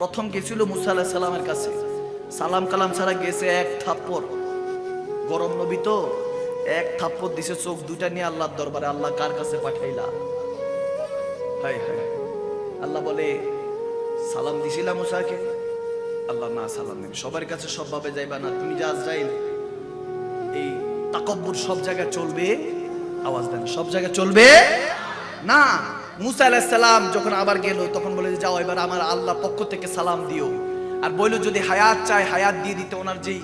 প্রথম গেছিল মুসা আলাইহিস সালামের কাছে, সালাম কালাম ছাড়া গেছে, এক থাপ্পড়। গরম নবী তো, এক থাপ্পড় দিছে চোখ দুইটা নিয়ে আল্লাহর দরবারে। আল্লাহ কার কাছে পাঠাইলা? হায় হায়। আল্লাহ বলে সালাম দিছিলাম মুসাকে? আল্লাহ না, সালাম নেই। সবার কাছে সবভাবে যাইবা না, তুমি যা আজরাইল। এই তাকব্বুর সব জায়গায় চলবে? আওয়াজ দেন, সব জায়গায় চলবে না। মুসা আলাইহিস সালাম যখন আবার গেল, তখন বলে যাও এবার আমার আল্লাহ পক্ষ থেকে সালাম দিও। আর বলল যদি হায়াত চায় হায়াত দিয়ে দিতে। ওনার যেই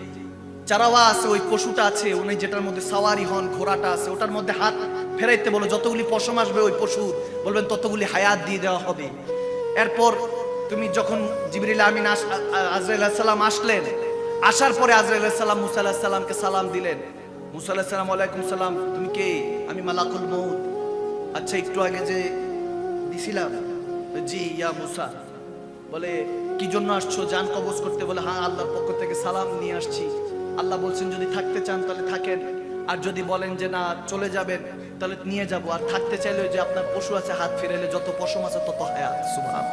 চারাওয়া আছে, ওই পশুটা আছে, উনি যেটার মধ্যে সাওয়ারি হন, ঘোড়াটা আছে, ওটার মধ্যে হাত ফেরাইতে বলো। যতগুলি পশম আসবে ওই পশু বলবেন ততগুলি হায়াত দিয়ে দেওয়া হবে। এরপর তুমি যখন জিবরিল আমিন আজরাইল আলাইহিস সালাম আসলেন, আসার পরে আজরাইল আলাইহিস সালাম মুসা আলাইহিস সালামকে সালাম দিলেন। মুসা আলাইহিস সালাম ওয়ালাইকুম সালাম, তুমি কে? আমি মালাকুল মউত। আচ্ছা একটু আগে যে দিছিলাম? জি ইয়া মুসা। বলে কি জন্য আসছো? জান কবজ করতে? বলে হ্যাঁ, আল্লাহর পক্ষ থেকে সালাম নিয়ে আসছি। আল্লাহ বলছেন যদি থাকতে চান তাহলে থাকেন, আর যদি বলেন যে না চলে যাবেন তাহলে নিয়ে যাব। আর থাকতে চাইলে যে আপনার পশু আছে, হাত ফিরাইলে যত পশম আছে তত হায়াত। সুবহান।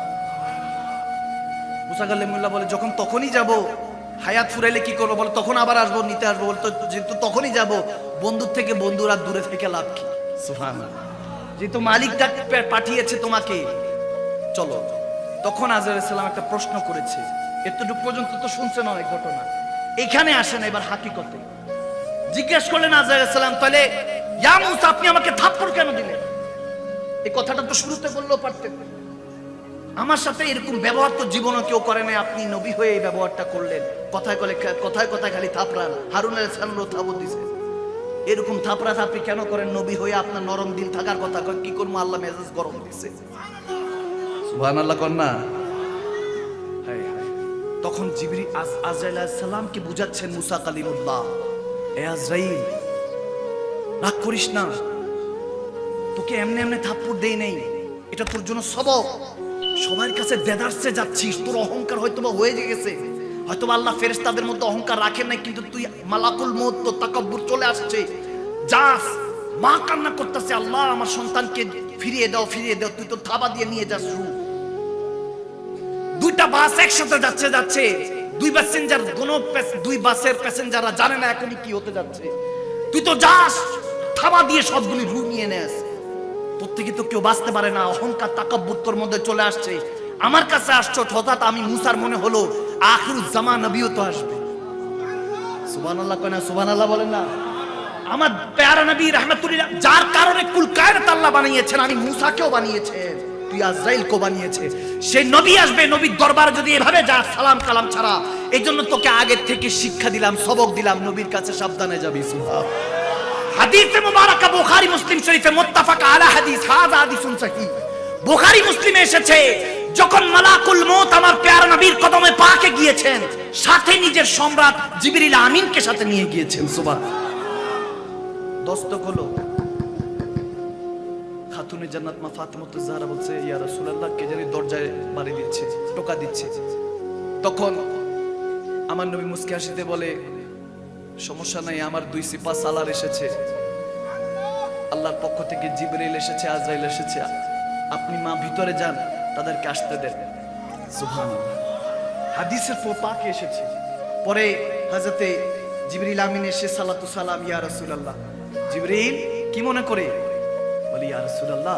মুসা কালিমুল্লাহ বলে যখন তখনই যাব, হায়াত ফুরাইলে কি করবো? বলে তখন আবার আসবো, নিতে আসবো। বলতো যেহেতু তখনই যাব, বন্ধুর থেকে বন্ধুর আর দূরে থেকে লাভ কি? সুবহানাল্লাহ। যেহেতু মালিকটা পাঠিয়েছে তোমাকে, চলো। তখন আজরাইল আলাইহিস সালাম একটা প্রশ্ন করেছে, এতটুকু পর্যন্ত তো শুনছেন অনেক ঘটনা, এখানে আসেন এবার হাকিকতে। জিজ্ঞেস করলেন আজরাইল আলাইহিস সালাম, তাহলে ইয়া মুসা আপনি আমাকে থাপ্পড় কেন দিলেন? এই কথাটা তো শুরুতে বললেও পারতেন। আমার সাথে এরকম ব্যবহার তো জীবনে কেউ করে নাই, আপনি নবী হয়ে এই ব্যবহারটা করলেন। কথায় কথায় খালি থাপড়ান। হারুন আলাইহিস সালামও থাপড় দিয়েছে। এরকম থাপড়া থাপড়ি কেন করেন? নবী হয়ে আপনার নরম দিল থাকার কথা। কি করবো, আল্লাহ মেজাজ গরম দিছে। সুবহানাল্লাহ কর না। হায় হায়। তখন জিবরিল আজরাইল আলাইহিস সালামকে বুঝাচ্ছেন মুসা কালিমুল্লাহ, এ আজরাইল রাগ করিস না, তোকে এমনি এমনি থাপ্পড় দেই নাই, এটা তোর জন্য সবক। সবার কাছে দেদারসে যাচ্ছিস, তোর অহংকার হয়তোবা হয়ে গেছে, হয়তোবা আল্লাহ ফেরেশতাদের মধ্যে অহংকার রাখেন নাই, কিন্তু তুই মালাকুল মউত, তোর তাকাব্বুর চলে আসছে। যাস, মা কান্না করতেছে, আল্লাহ আমার সন্তানকে ফিরিয়ে দাও, ফিরিয়ে দাও। তুই তো থাবা দিয়ে নিয়ে যাস। দুইটা বাস একসাথে যাচ্ছে, দুই প্যাসেঞ্জার, দুই বাসের প্যাসেঞ্জাররা জানে না এখনই কি হতে যাচ্ছে। তুই তো যাস, থাবা দিয়ে সবগুলি রু নিয়ে নেস। তোর থেকে তো কেউ বাঁচতে পারে না। অহংকার তাকাব্বুর তোর মধ্যে চলে আসছে। আমার কাছে আসছো, হঠাৎ আমি মুসার মনে হলো আখিরুজ জামান নবীও তো আসবে। সুবহানাল্লাহ কয় না? সুবহানাল্লাহ বলেন না। আমার প্যারা নবী রাহমাতুল্লাহ, যার কারণে কুল কায়নাত আল্লাহ বানিয়েছেন, আমি মুসাকেও বানিয়েছেন, তুই আজরাইলকেও বানিয়েছে। সেই নবী আসবে, নবীর দরবারে যদি এভাবে যা সালাম কালাম ছাড়া। এই জন্য তোকে আগের থেকে শিক্ষা দিলাম, সবক দিলাম, নবীর কাছে সাবধানে যাবি। সুবহানাল্লাহ। হাদিসে মুবারাকা বুখারী মুসলিম শরীফে মুত্তাফাক আলা হাদিস, হাযা হাদিসুন সহিহ। বুখারী মুসলিমে এসেছে, যখন মালাকুল মউত আমার প্যারা নবীর কদমে পাকে গিয়েছেন, সাথে নিজের সম্রাট জিবরিল আমিনকে সাথে নিয়ে গিয়েছেন। সুবহানাল্লাহ। দস্তক হলো, খাতুনে জান্নাত মা ফাতেমাতুজ জাহরা বলছে, ইয়া রাসূলুল্লাহ, কে জানি দরজায় বাড়ি দিচ্ছে, টোকা দিচ্ছে। তখন আমার নবী মুস্কি হাসিতে বলে, সমস্যা নাই, আমার দুই সিপা সালার এসেছে, আল্লাহর পক্ষ থেকে জিবরিল এসেছে, আজরাইল এসেছে, আপনি মা ভিতরে যান, তাদেরকে আসতে দেন। সুবহানাল্লাহ। হাদিসের পাকে এসেছে। পরে হযরতে জিবরিল আমিন এসে সালাতু সালাম, ইয়া রাসূলুল্লাহ। জিবরিল কি মনে করে? বলি ইয়া রাসূলুল্লাহ,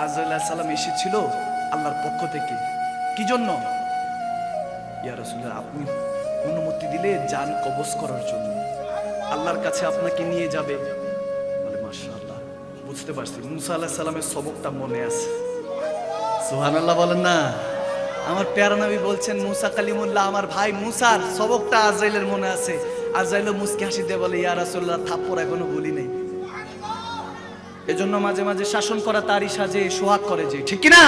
আজরাইল আলাইহিস সালাম এসেছিল আল্লাহর পক্ষ থেকে। কি জন্য? ইয়া রাসূলুল্লাহ, আপনি অনুমতি দিলে জান কবজ করার জন্য, আল্লাহর কাছে আপনাকে নিয়ে যাবে। বলে মাশাআল্লাহ, বুঝতে পারছি মুসা আলাইহিস সালামের সবকটা মনে আছে। সুবহানাল্লাহ বলেন না। আমার প্যারা নবী বলছেন, মুসা কালিমুল্লাহ, আমার ভাই মুসার সবকটা আজরাইলের মনে আছে। আজরাইলও মুস্কি হাসি দিয়ে বলে, ইয়া রাসূলুল্লাহ, থাপ্পড় এখনো ভুলি নাই। এজন্য মাঝে মাঝে শাসন করা তারই সাজে, সোহাগ করে যে, ঠিক কি না?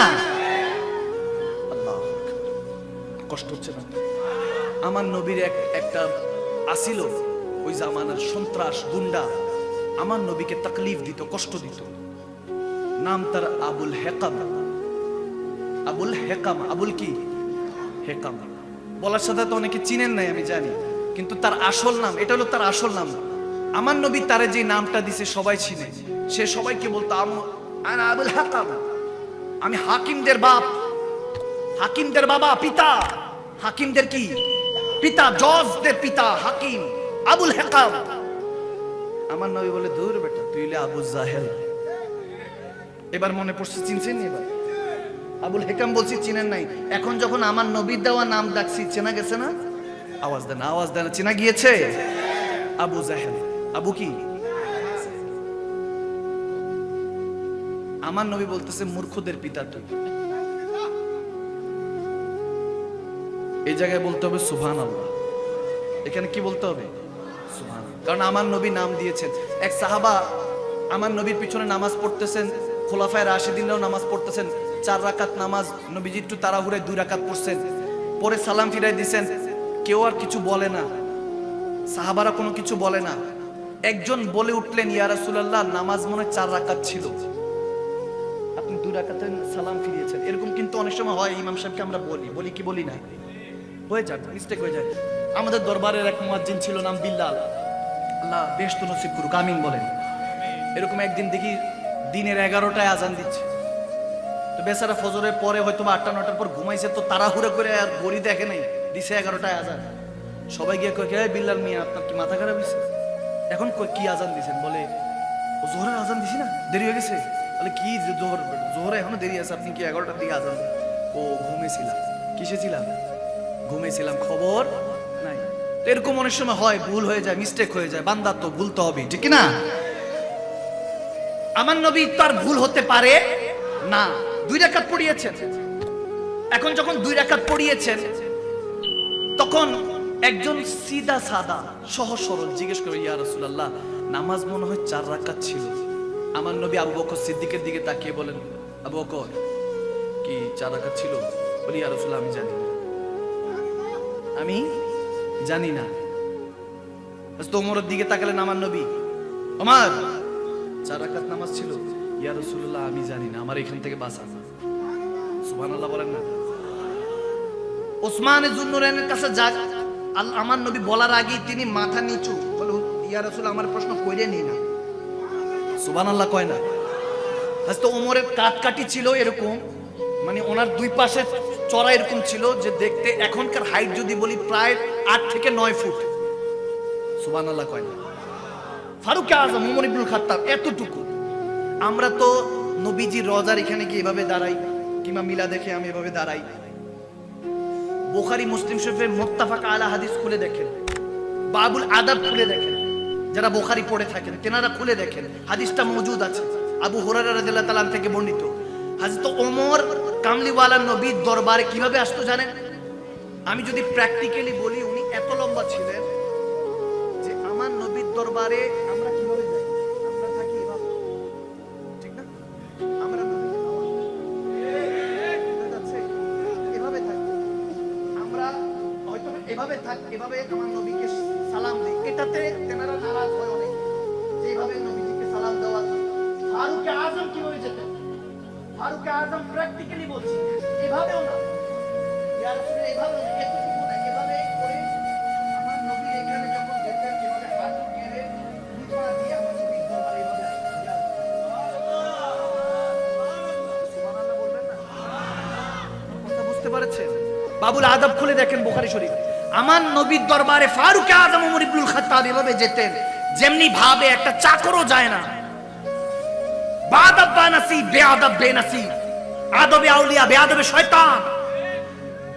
আল্লাহ, কষ্ট হচ্ছে না? আমার নবীর একটা আসিল, ওই জামানার সন্ত্রাস গুন্ডা আমার নবীকে তাকলিফ দিত, কষ্ট দিত। নাম তার আবুল হেকাম। আবুল হেকাম, আবুল কি? হেকাম। বলার সাথে তো অনেকে চিনেন নাই আমি জানি, কিন্তু তার আসল নাম, এটা হলো তার আসল নাম। আমার নবী তারে যে নামটা দিছে সবাই চিনে। সে সবাইকে বলতো আনা আবুল হেকাম, আমি হাকিমদের বাপ, হাকিমদের বাবা, পিতা। হাকিমদের কি পিতা, জজদের পিতা হাকিম আবুল হেকাম। আমার নবী বলে, দূর বেটা, তুই হলে আবু জাহেল। এবার মনে পড়ছে, চিনছেন? এবার আবুল হেকাম বলছি, চিনেন নাই? এখন যখন আমার নবীর দেওয়া নাম ডাকছি, চেনা গেছে না? আওয়াজ দেন, আওয়াজ দেন, চেনা গিয়েছে? আবু জাহেল। আবু কি? আমার নবী বলতেছে, মূর্খদের পিতা তুই। এই জায়গায় বলতে হবে সুবহানাল্লাহ। এখানে কি বলতে হবে? সুবহানাল্লাহ। কারণ আমার নবী নাম দিয়েছেন। এক সাহাবা আমার নবীর পিছনে নামাজ পড়তেছেন, খোলাফায়ে রাশিদিনরাও নামাজ পড়তেছেন, 4 রাকাত নামাজ। নবীজি একটু তাড়াহুড়ে 2 রাকাত পড়ছেন, পরে সালাম ফিরাই দিয়েছেন। কেউ আর কিছু বলে না, সাহাবারা কোনো কিছু বলে না। একজন বলে উঠলেন, ইয়া রাসূলুল্লাহ, নামাজ মনে 4 রাকাত ছিল, আপনি 2 রাকাতে সালাম ফিরিয়েছেন। এরকম কিন্তু অনেক সময় হয়। ইমাম সাহেবকে আমরা বলি কি বলি না? হয়ে যায়, মিস্টেক হয়ে যায়। আমাদের দরবারের এক মুয়াজ্জিন ছিল, নাম বিল্লাল, আল্লাহ বেহেশত নসিব করুক, আমিন বলেন। এরকম একদিন দেখি দিনের 11টায় আজান দিচ্ছে। তো বেচারা ফজরের পরে হয়তো 8টা 9টার পর ঘুমাইছে, তো তাড়াহুড়ো করে আর ঘড়ি দেখে নাই, দিছে 11টায় আজান। সবাই গিয়ে কয়, হে বিল্লাল মিয়া, আপনার কি মাথা খারাপ হয়েছে? এখন কি আজান দিছেন? বলে, ও জোহরের আজান দিছি না, দেরি হয়ে গেছে। বলে, কি জোহরে এখনো দেরি আছে, আপনি কি 11টার দিকে আজান? ও ঘুমেছিলাম। কিসে ছিলাম? ঘুমেছিলাম, খবর নাই। তো এরকম অনেক সময় হয়, ভুল হয়ে যায়, মিস্টেক হয়ে যায়। বান্দা তো ভুল তো হবে, ঠিক না? আমার নবী তার ভুল হতে পারে না। 2 রাকাত পড়িয়েছেন। এখন যখন 2 রাকাত পড়িয়েছেন, তখন একজন সিধা সাদা সহজ সরল জিজ্ঞেস করে, ইয়া রাসূলুল্লাহ, নামাজ মনে হয় 4 রাকাত ছিল। আমার নবী আবু বকর সিদ্দিকের দিকে তাকিয়ে বলেন, আবু বকর, কি 4 রাকাত ছিল? বলি, ইয়া রাসূলুল্লাহ, আমি জানি না, আমি জানি না। তো ওমরের দিকে তাকালেন আমার নবী, ওমর, 4 রাকাত নামাজ ছিল? ইয়া রাসূলুল্লাহ, আমি জানি না, আমার এখান থেকে বাঁচান। সুবহানাল্লাহ বলেন না? ওসমান যুন্নুরাইনের কাছে যা আমার নবী বলার আগেই তিনি মাথা নিচু বলে, ইয়া রাসূল, আমার প্রশ্ন কইরে নি না। সুবহানাল্লাহ কয় না? হযরত ওমরের কাটকাটি ছিল এরকম, মানে ওনার 2 পাশে চড়া এরকম ছিল যে দেখতে এখনকার হাইট যদি বলি প্রায় 8 থেকে 9 ফুট। সুবহানাল্লাহ কয় না? ফারুক আযম ওমর ইবনুল খাত্তাব এতটুকু। আমরা তো নবীজির রওজার এখানে গিয়ে এভাবে দাঁড়াই, কিংবা মিলা দেখে আমি এভাবে দাঁড়াই। বুখারী মুসলিম শরীফের মুত্তাফাক আলা হাদিস খুলে দেখেন, বাবুল আদাব খুলে দেখেন, যারা বুখারী পড়ে থাকেন তেনারা খুলে দেখেন, হাদিসটা মওজুদ আছে। আবু হুরায়রা রাদিয়াল্লাহু তাআলা থেকে বর্ণিত। হযরত ওমর কামলিওয়ালা নবীর দরবারে কিভাবে আসতো জানেন? আমি যদি প্র্যাকটিক্যালি বলি, উনি এত লম্বা ছিলেন যে আমার নবীর দরবারে আমরা কিভাবে যাই? আমরা থাকি এভাবে, ঠিক না? আমরা এভাবে থাকি, আমরা হয়তো এভাবে থাকি, এভাবে আমার নবীকে সালাম দিই। এটাতে তেনারা নারাজ হয় অনেক, যেভাবে নবীজিকে সালাম দেওয়া। ফারুক আযম কিভাবে যেতেন? ফারুক আযম প্র্যাকটিক্যালি বলছি, এভাবেও না, ইয়া রাসূলুল্লাহ, এভাবে এতটুকু না, এভাবে করে আমার নবী এখানে যখন যেতেন, এভাবে হাত উঠিয়ে দুই পা দিয়ে আমার নবীর দরবারে এভাবে আসতেন। সুবহানাল্লাহ বলবেন না? কথা বুঝতে পারছেন? বাবুল আদব খুলে দেখেন বুখারী শরীফ। আমার নবীর দরবারে ফারুক আযম ওমর ইবনুল খাত্তাব এভাবে যেতেন, যেমনি ভাবে একটা চাকরও যায় না। বাদাব বানাসিব, বেআদব বেনাসিব, আদবে আউলিয়া, বেআদবে শয়তান।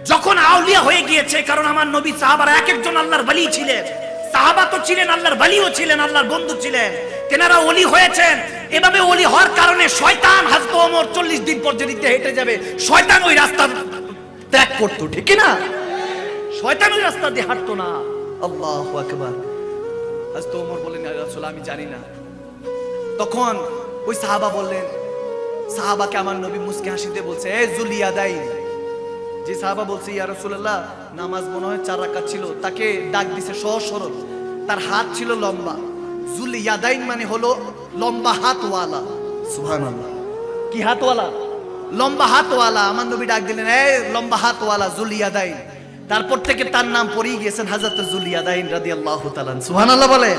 যখন আউলিয়া হয়ে গিয়েছে, কারণ আমার নবী সাহাবারা এক একজন আল্লাহর ওলি ছিলেন। সাহাবা তো ছিলেন, আল্লাহর ওলিও ছিলেন, আল্লাহর বন্ধু ছিলেন, তেনারা ওলি হয়েছেন। এভাবে ওলি হওয়ার কারণে শয়তান হযরত ওমর 40 দিন পর যেদিকে হেঁটে যাবে, শয়তান ওই রাস্তা ত্যাগ করতো, ঠিক না? শয়তান ওই রাস্তা দিয়ে হাঁটতো না। আল্লাহু আকবার। হযরত ওমর বলেন, ইয়া রাসূলুল্লাহ, আমি জানি না। তখন ওই সাহাবা বললেন, সাহাবাকে আমার নবী মুস্কি হাসিতে বলছে, এ যুলিয়াদাইন। যে সাহাবা বলছে, ইয়া রাসূলুল্লাহ, নামাজ মনে হয় 4 রাকাত ছিল, তাকে ডাক দিছে সহজ সরল। তার হাত ছিল লম্বা। যুলিয়াদাইন মানে হলো লম্বা হাতওয়ালা। সুবহানাল্লাহ। কি হাতওয়ালা? লম্বা হাতওয়ালা। আমার নবী ডাক দিলেন, এ লম্বা হাতওয়ালা যুলিয়াদাইন। তারপর থেকে তার নাম পড়েই গিয়েছেন হযরত যুলিয়াদাইন রাদিয়াল্লাহু তাআলা। সুবহানাল্লাহ বলেন।